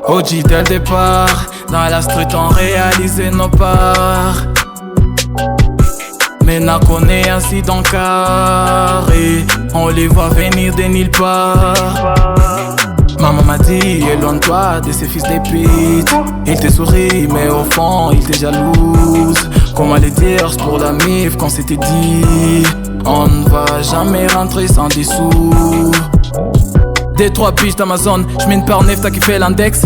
OG dès le départ, dans la street on réalisait nos parts. Mais n'a connaît ainsi dans le carré, on les voit venir de nulle part. Maman m'a dit, éloigne-toi de ces fils des putes. Il te sourit, mais au fond, il te jalouse. Comment les dire pour la mif quand c'était dit. On ne va jamais rentrer sans des sous. Des 3 piges d'Amazon, j'mine par neuf, t'as kiffé l'index.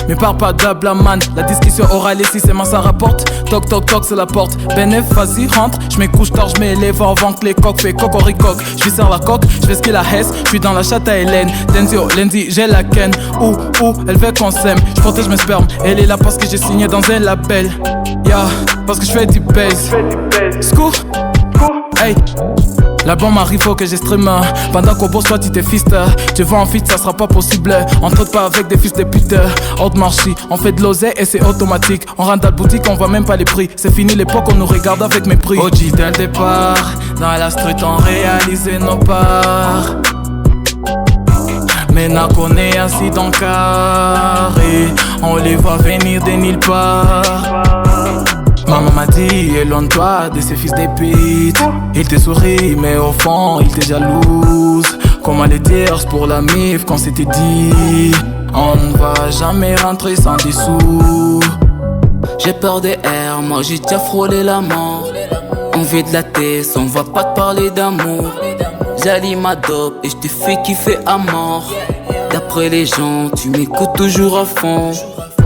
Mais parle pas de man, la discussion orale ici c'est moi ça rapporte. Toc toc toc c'est la porte, Benef vas-y rentre. J'mets couche tard, j'mets les vents avant que les coques fait cocoricoc. J'vais serre la coque, j'fais ce qu'il la hesse. J'suis dans la chatte à Hélène, Denzio, Lendi, j'ai la ken. Elle veut qu'on s'aime, j'protège mes spermes. Elle est là parce que j'ai signé dans un label. Yeah, parce que j'fais du bass. Scoop, hey. La bombe arrive, faut que j'ai stream. Pendant qu'au boss, toi tu t'es fist. Tu vas en fit, ça sera pas possible. On traite pas avec des fils de pute. Haute marché, on fait de l'oseille et c'est automatique. On rentre dans la boutique, on voit même pas les prix. C'est fini l'époque, on nous regarde avec mépris. OG dès le départ, dans la street on réalisait nos parts. Mais n'a connaît ainsi dans le carré, on les voit venir de nulle part. Maman m'a dit, éloigne-toi de ces fils des putes. Il te sourit, mais au fond, il te jalouse. Comment les dire pour la mif quand c'était dit. On ne va jamais rentrer sans des sous. J'ai peur des airs, moi j'ai déjà frôlé la mort. On vit de la tête, on va pas te parler d'amour. J'allie ma dope et je te fais kiffer à mort. D'après les gens, tu m'écoutes toujours à fond.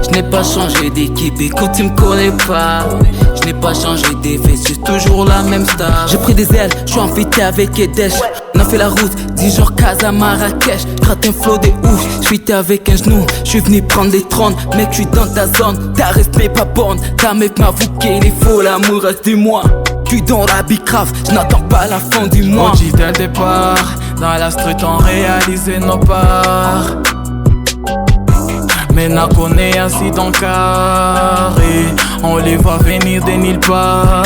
Je n'ai pas changé d'équipe, écoute tu me connais pas. Je n'ai pas changé des vestes, j'ai toujours la même star. J'ai pris des ailes, je suis infité avec Edesh. On a fait la route, 10 jours Casa Marrakech. Gratte un flow des ouf, j'suis avec un genou. J'suis venu prendre les trônes, mec j'suis dans ta zone. Ta respect pas bonne, ta mec m'a bouqué les faux, l'amour reste du moi. J'suis dans la bicrave, j'n'attends pas la fin du mois. OG dès le départ, dans la street on réalisait nos parts. Mais n'a connaît ainsi dans le carré, on les voit venir de nulle part.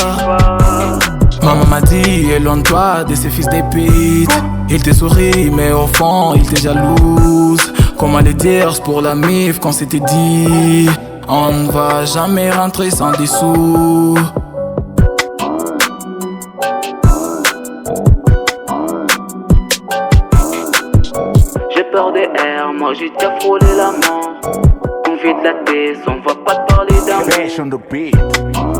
Maman m'a dit, éloigne-toi de ces fils des putes. Il te sourit, mais au fond, il te jalouse. Comment les dire pour la mif quand c'était dit. On ne va jamais rentrer sans des sous. J'ai peur des airs, moi j'ai déjà frôlé la mort. On vit de la tête, on va pas te parler d'amour.